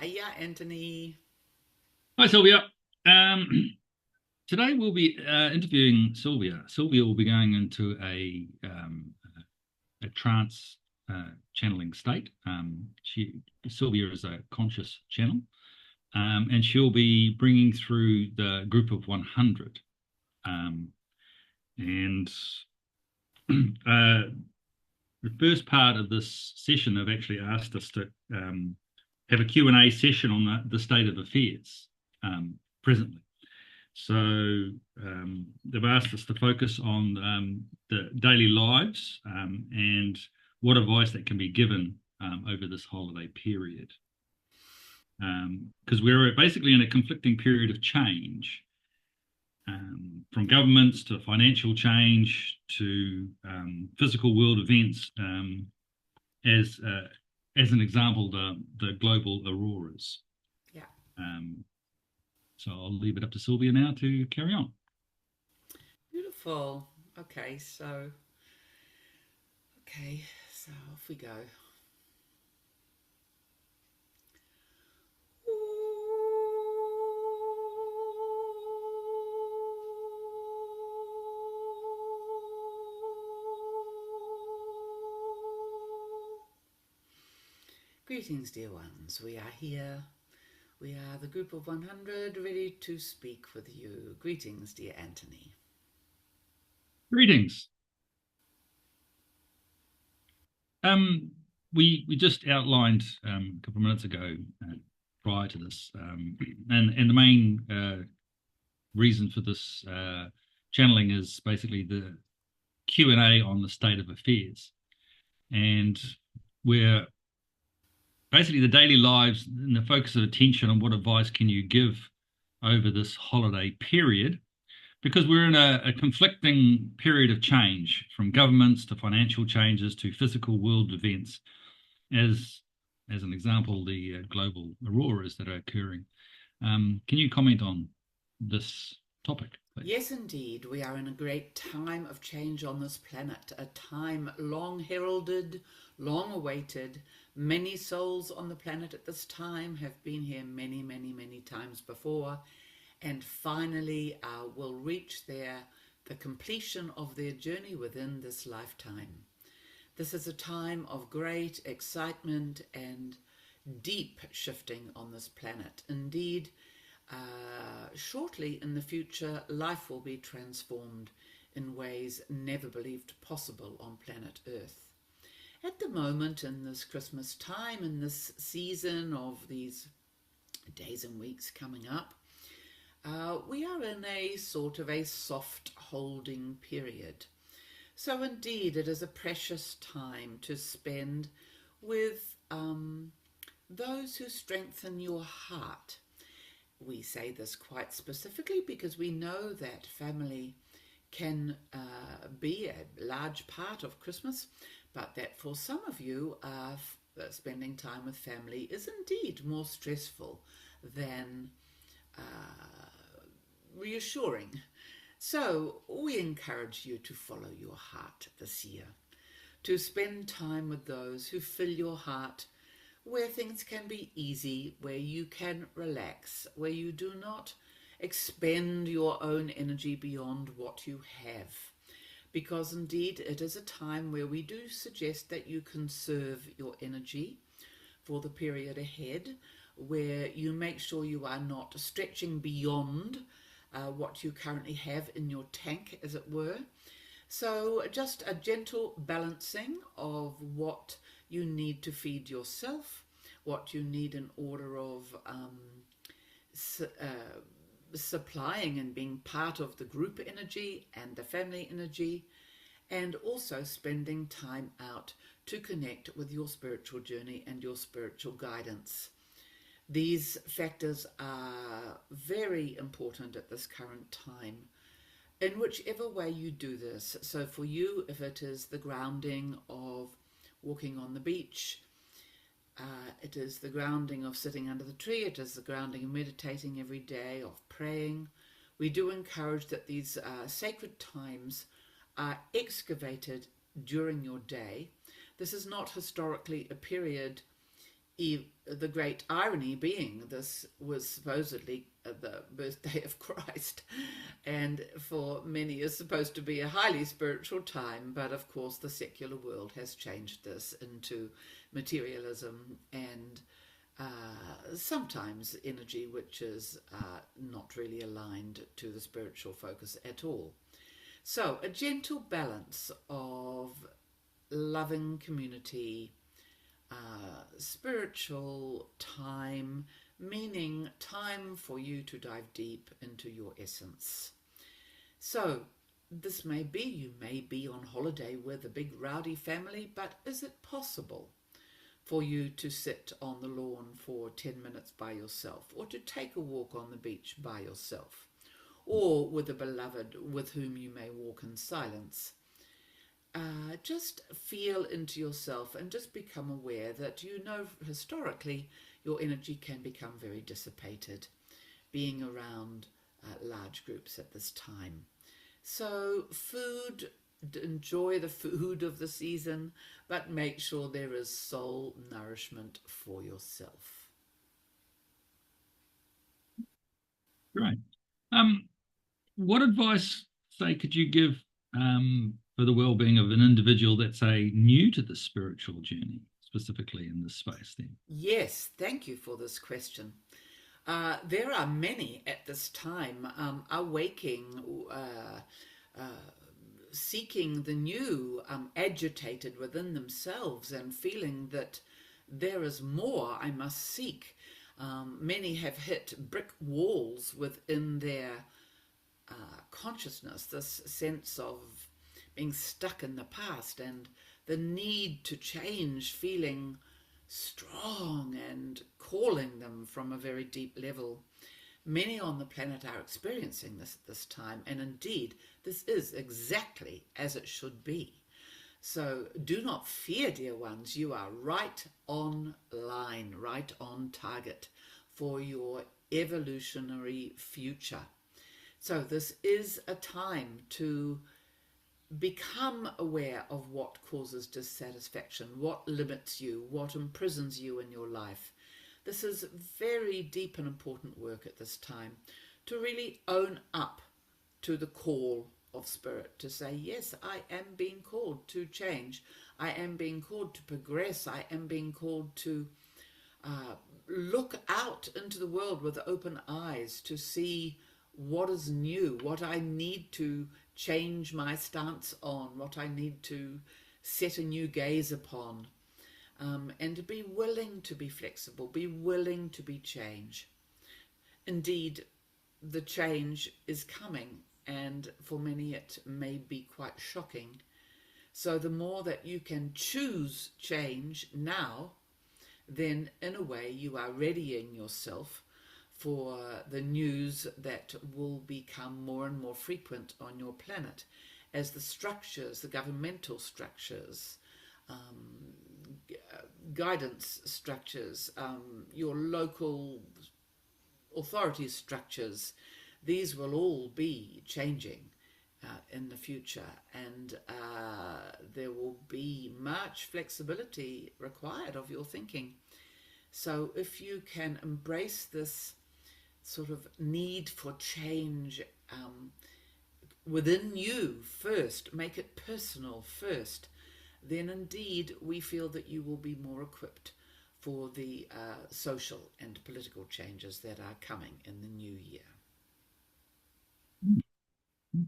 Hiya, Anthony. Hi, Sylvia. Um, Today we'll be interviewing Sylvia. Sylvia will be going into a trance channeling state. Sylvia is a conscious channel, and she'll be bringing through the group of 100. And The first part of this session, they've actually asked us to have a Q&A session on the state of affairs presently. So they've asked us to focus on the daily lives and what advice that can be given over this holiday period. Because we're basically in a conflicting period of change, from governments to financial change to physical world events. As as an example, the global auroras. Yeah, So I'll leave it up to Sylvia now to carry on. beautiful. Okay, so off we go. Greetings, dear ones. We are here. We are the group of 100 ready to speak with you. Greetings, dear Anthony. Greetings. Um, we just outlined a couple of minutes ago, prior to this, and the main reason for this channeling is basically the Q&A on the state of affairs, and we're basically the daily lives and the focus of attention on what advice can you give over this holiday period, because we're in a conflicting period of change, from governments to financial changes to physical world events, as an example, the global auroras that are occurring. Can you comment on this topic, please? Yes, indeed, we are in a great time of change on this planet, a time long heralded, long awaited. Many souls on the planet at this time have been here many, many, many times before, and finally will reach the completion of their journey within this lifetime. This is a time of great excitement and deep shifting on this planet. Indeed, shortly in the future, life will be transformed in ways never believed possible on planet Earth. At the moment, in this Christmas time, in this season of these days and weeks coming up, we are in a sort of a soft holding period. So indeed, it is a precious time to spend with those who strengthen your heart. We say this quite specifically because we know that family can be a large part of Christmas, but that for some of you, spending time with family is indeed more stressful than reassuring. So we encourage you to follow your heart this year, to spend time with those who fill your heart, where things can be easy, where you can relax, where you do not expend your own energy beyond what you have. Because indeed, it is a time where we do suggest that you conserve your energy for the period ahead, where you make sure you are not stretching beyond what you currently have in your tank, as it were. So just a gentle balancing of what you need to feed yourself, what you need in order of supplying and being part of the group energy and the family energy, and also spending time out to connect with your spiritual journey and your spiritual guidance. These factors are very important at this current time, in whichever way you do this. So for you, if it is the grounding of walking on the beach, it is the grounding of sitting under the tree, it is the grounding of meditating every day, of praying. We do encourage that these sacred times are excavated during your day This is not historically a period, the great irony being this was supposedly the birthday of Christ, and for many is supposed to be a highly spiritual time, but of course the secular world has changed this into materialism and sometimes energy which is not really aligned to the spiritual focus at all. So a gentle balance of loving community, spiritual time, meaning time for you to dive deep into your essence. So this may be, you may be on holiday with a big rowdy family, but is it possible for you to sit on the lawn for 10 minutes by yourself, or to take a walk on the beach by yourself, or with a beloved with whom you may walk in silence? Just feel into yourself and just become aware that historically your energy can become very dissipated being around large groups at this time. So food, enjoy the food of the season, but make sure there is soul nourishment for yourself. Great. What advice, say, could you give for the well-being of an individual that's, say, new to the spiritual journey, specifically in this space then? Yes, thank you for this question. There are many at this time awaking, seeking the new, agitated within themselves and feeling that there is more I must seek. Many have hit brick walls within their consciousness, this sense of being stuck in the past and the need to change, feeling strong and calling them from a very deep level. Many on the planet are experiencing this at this time, and indeed this is exactly as it should be. So do not fear, dear ones, you are right on line, right on target for your evolutionary future. So this is a time to become aware of what causes dissatisfaction, what limits you, what imprisons you in your life. This is very deep and important work at this time, to really own up to the call of spirit, to say, yes, I am being called to change, I am being called to progress, I am being called to look out into the world with open eyes to see what is new, what I need to change my stance on, what I need to set a new gaze upon, and to be willing to be flexible, be willing to be change. Indeed, the change is coming, and for many it may be quite shocking. So the more that you can choose change now, then in a way you are readying yourself for the news that will become more and more frequent on your planet as the structures, the governmental structures, guidance structures, your local authority structures, these will all be changing in the future, and there will be much flexibility required of your thinking. So if you can embrace this sort of need for change within you first, make it personal first, then indeed we feel that you will be more equipped for the social and political changes that are coming in the new year.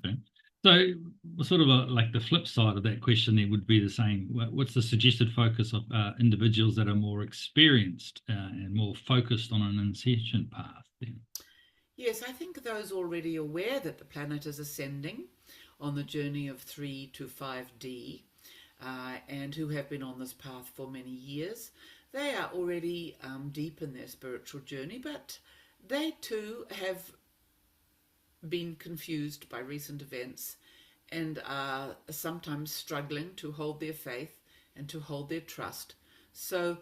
Okay. So sort of like the flip side of that question there would be the same. What's the suggested focus of individuals that are more experienced and more focused on an ascension path then? Yes, I think those already aware that the planet is ascending on the journey of 3 to 5D, and who have been on this path for many years, they are already deep in their spiritual journey, but they too have been confused by recent events and are sometimes struggling to hold their faith and to hold their trust. So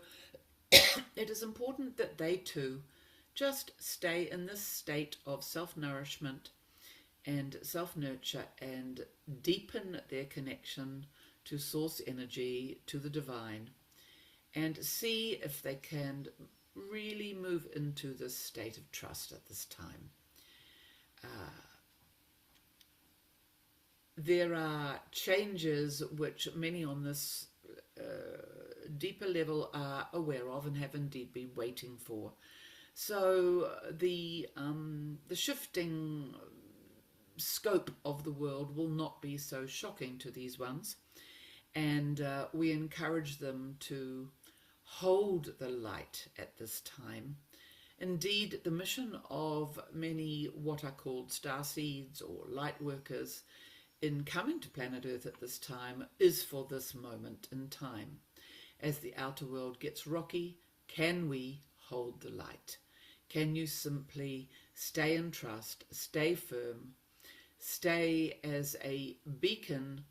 it is important that they too just stay in this state of self-nourishment and self-nurture and deepen their connection to source energy, to the divine, and see if they can really move into this state of trust at this time. There are changes which many on this deeper level are aware of and have indeed been waiting for. So the shifting scope of the world will not be so shocking to these ones, and we encourage them to hold the light at this time. Indeed, the mission of many what are called starseeds or light workers in coming to planet Earth at this time is for this moment in time. As the outer world gets rocky, can we hold the light? Can you simply stay in trust, stay firm, stay as a beacon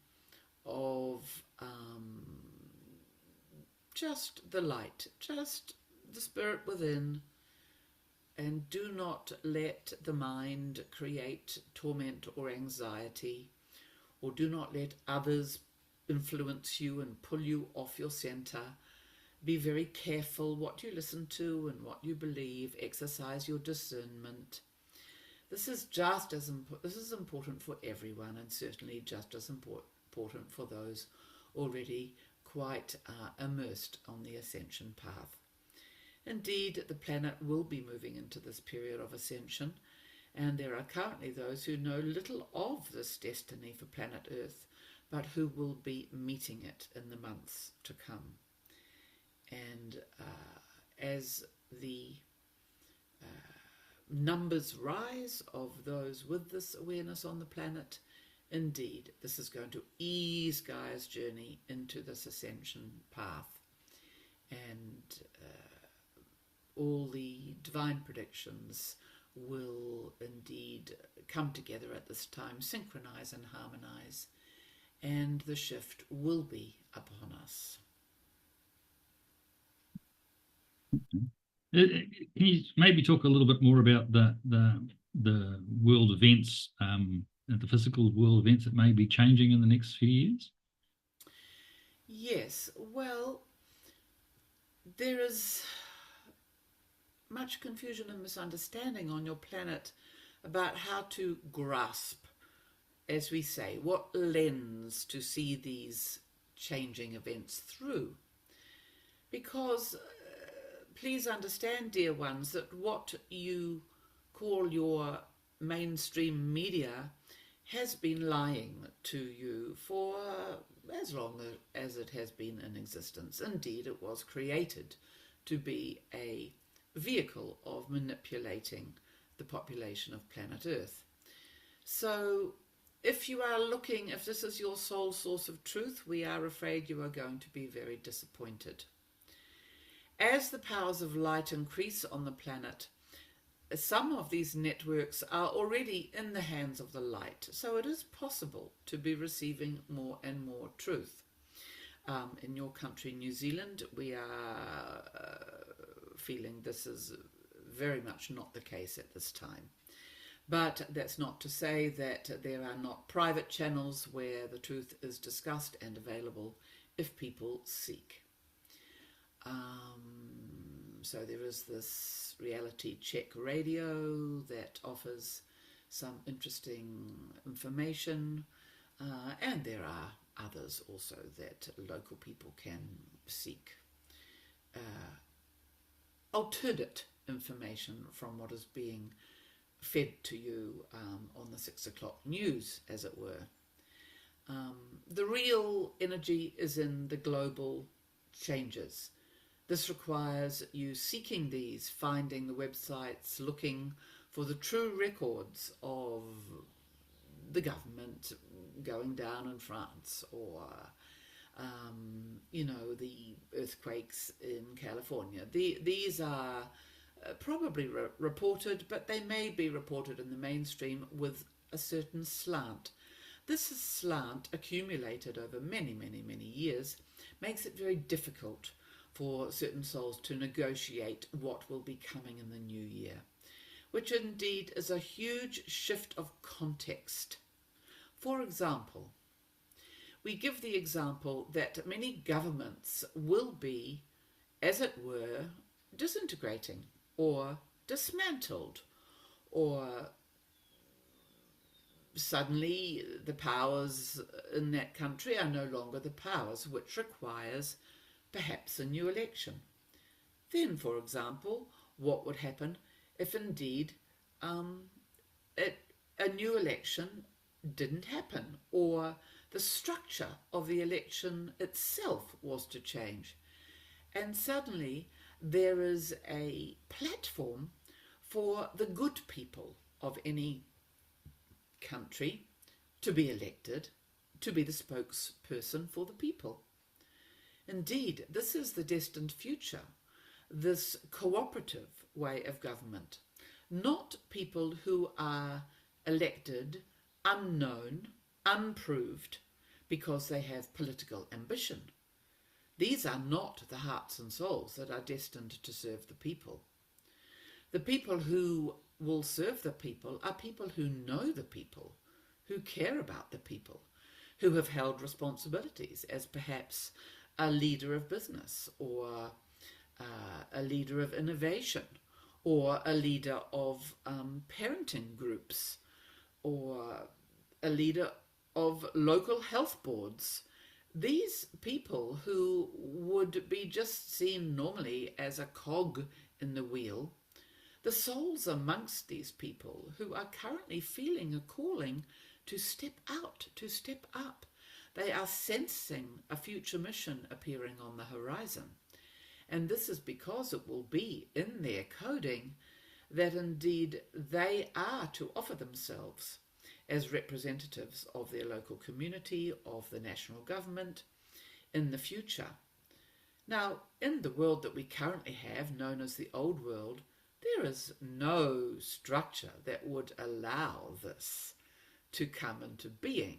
of just the light, just the spirit within, and do not let the mind create torment or anxiety, or do not let others influence you and pull you off your center. Be very careful what you listen to and what you believe. Exercise your discernment. This is just as this is important for everyone, and certainly just as important for those already quite immersed on the ascension path. Indeed, the planet will be moving into this period of ascension, and there are currently those who know little of this destiny for planet Earth, but who will be meeting it in the months to come. And as the numbers rise of those with this awareness on the planet, indeed, this is going to ease Gaia's journey into this ascension path. And all the divine predictions will indeed come together at this time, synchronize and harmonize, and the shift will be upon us. Can you maybe talk a little bit more about the world events, the physical world events that may be changing in the next few years? Yes, well, there is much confusion and misunderstanding on your planet about how to grasp, as we say, what lens to see these changing events through. Because please understand, dear ones, that what you call your mainstream media has been lying to you for as long as it has been in existence. Indeed, it was created to be a vehicle of manipulating the population of planet Earth. So if you are looking, if this is your sole source of truth, we are afraid you are going to be very disappointed. As the powers of light increase on the planet, some of these networks are already in the hands of the light, so it is possible to be receiving more and more truth. In your country, New Zealand, we are feeling this is very much not the case at this time. But that's not to say that there are not private channels where the truth is discussed and available if people seek. So there is this reality check radio that offers some interesting information, and there are others also that local people can seek. Alternate information from what is being fed to you on the 6 o'clock news, as it were. The real energy is in the global changes. This requires you seeking these, finding the websites, looking for the true records of the government going down in France, or the earthquakes in California. These are probably reported, but they may be reported in the mainstream with a certain slant. This slant, accumulated over many, many, many years, makes it very difficult for certain souls to negotiate what will be coming in the new year, which indeed is a huge shift of context. For example, we give the example that many governments will be, as it were, disintegrating or dismantled, or suddenly the powers in that country are no longer the powers, which requires perhaps a new election. Then, for example, what would happen if indeed a new election didn't happen, or the structure of the election itself was to change, and suddenly there is a platform for the good people of any country to be elected, to be the spokesperson for the people. Indeed, this is the destined future, this cooperative way of government, not people who are elected unknown, unproved, because they have political ambition. These are not the hearts and souls that are destined to serve the people. The people who will serve the people are people who know the people, who care about the people, who have held responsibilities as perhaps a leader of business, or a leader of innovation, or a leader of parenting groups, or a leader of local health boards. These people who would be just seen normally as a cog in the wheel, the souls amongst these people who are currently feeling a calling to step out, to step up. They are sensing a future mission appearing on the horizon. And this is because it will be in their coding that indeed they are to offer themselves as representatives of their local community, of the national government in the future. Now, in the world that we currently have, known as the old world, there is no structure that would allow this to come into being.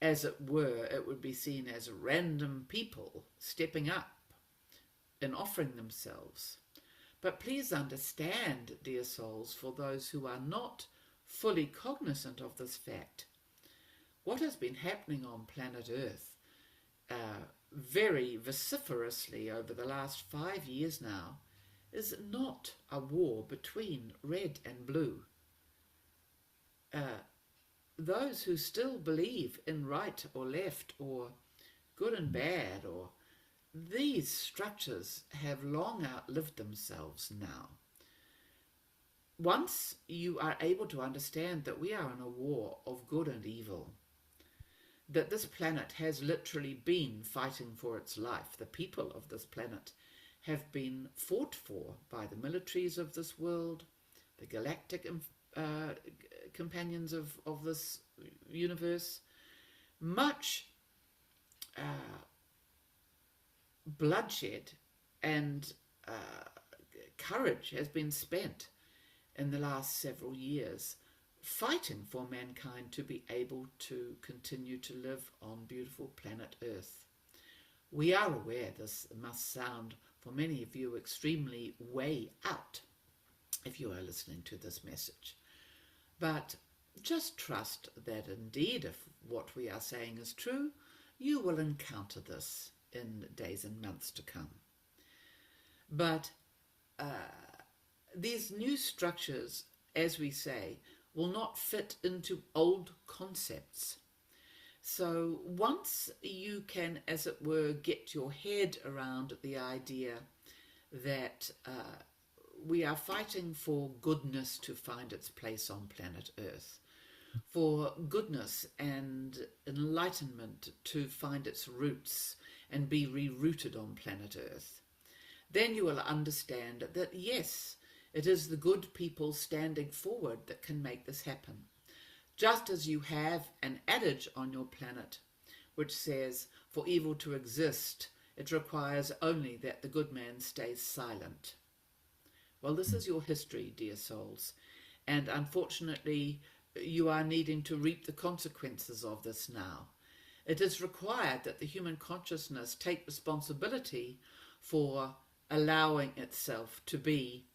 As it were, it would be seen as random people stepping up and offering themselves. But please understand, dear souls, for those who are not fully cognizant of this fact, what has been happening on planet Earth very vociferously over the last 5 years now is not a war between red and blue. Those who still believe in right or left, or good and bad, or these structures have long outlived themselves now. Once you are able to understand that we are in a war of good and evil, that this planet has literally been fighting for its life, the people of this planet have been fought for by the militaries of this world, the galactic companions of this universe. Much bloodshed and courage has been spent in the last several years fighting for mankind to be able to continue to live on beautiful planet Earth. We are aware this must sound for many of you extremely way out if you are listening to this message. But just trust that indeed, if what we are saying is true, you will encounter this in days and months to come. But these new structures, as we say, will not fit into old concepts. So once you can, as it were, get your head around the idea that we are fighting for goodness to find its place on planet Earth, for goodness and enlightenment to find its roots and be rerouted on planet Earth, then you will understand that yes, it is the good people standing forward that can make this happen. Just as you have an adage on your planet which says, for evil to exist, it requires only that the good man stays silent. Well, this is your history, dear souls, and unfortunately you are needing to reap the consequences of this now. It is required that the human consciousness take responsibility for allowing itself to be,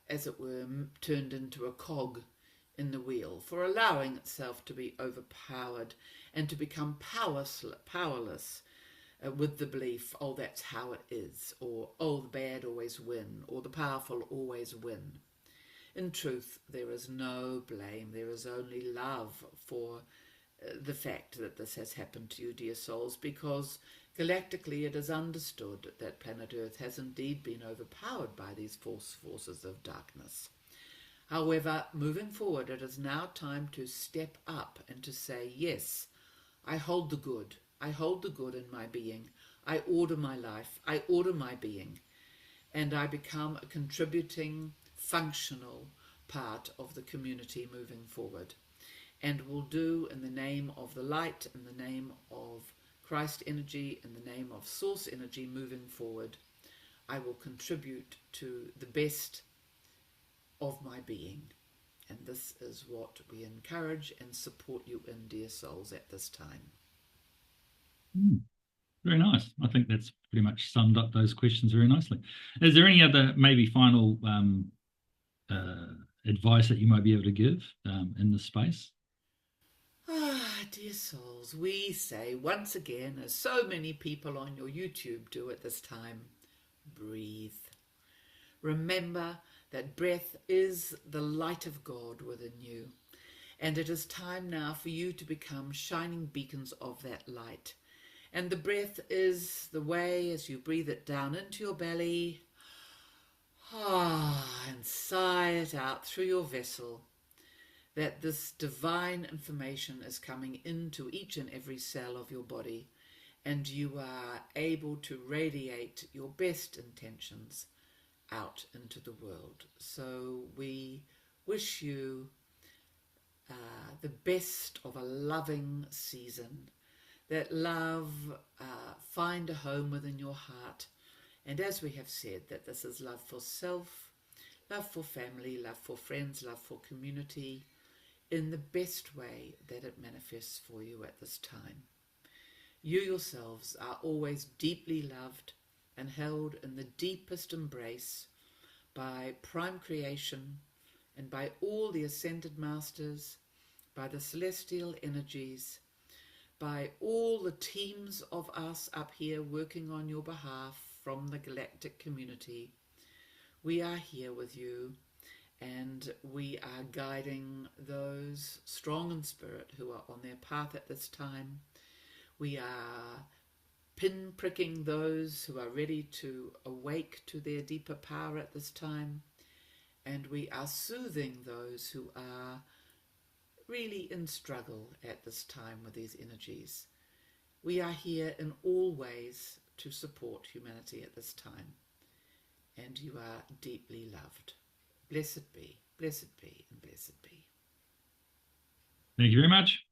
as it were, turned into a cog in the wheel, for allowing itself to be overpowered and to become powerless with the belief, oh, that's how it is, or oh, the bad always win, or the powerful always win. In truth, there is no blame. There is only love for the fact that this has happened to you, dear souls, because galactically it is understood that planet Earth has indeed been overpowered by these forces of darkness. However, moving forward, it is now time to step up and to say, yes, I hold the good. I hold the good in my being. I order my life. I order my being. And I become a contributing, functional part of the community moving forward. And will do in the name of the light, in the name of Christ energy, in the name of source energy moving forward. I will contribute to the best of my being. And this is what we encourage and support you in, dear souls, at this time. Very nice. I think that's pretty much summed up those questions very nicely. Is there any other maybe final advice that you might be able to give in this space? Ah, dear souls, we say once again, as so many people on your YouTube do at this time, breathe. Remember that breath is the light of God within you, and it is time now for you to become shining beacons of that light. And the breath is the way, as you breathe it down into your belly, and sigh it out through your vessel, that this divine information is coming into each and every cell of your body, and you are able to radiate your best intentions out into the world. So we wish you the best of a loving season, that love find a home within your heart, and as we have said, that this is love for self, love for family, love for friends, love for community, in the best way that it manifests for you at this time. You yourselves are always deeply loved and held in the deepest embrace by prime creation and by all the ascended masters, by the celestial energies, by all the teams of us up here working on your behalf from the galactic community. We are here with you, and we are guiding those strong in spirit who are on their path at this time. We are pinpricking those who are ready to awake to their deeper power at this time, and we are soothing those who are really in struggle at this time with these energies. We are here in all ways to support humanity at this time, and you are deeply loved. Blessed be, and blessed be. Thank you very much.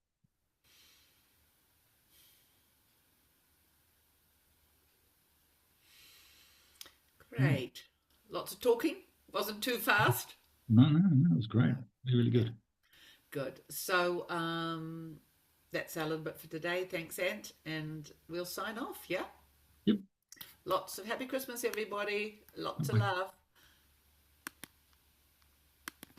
Great. Lots of talking. Wasn't too fast. No, it was great. Really good. Good. So that's our little bit for today. Thanks, Ant. And we'll sign off, yeah? Yep. Lots of happy Christmas, everybody. Lots of love.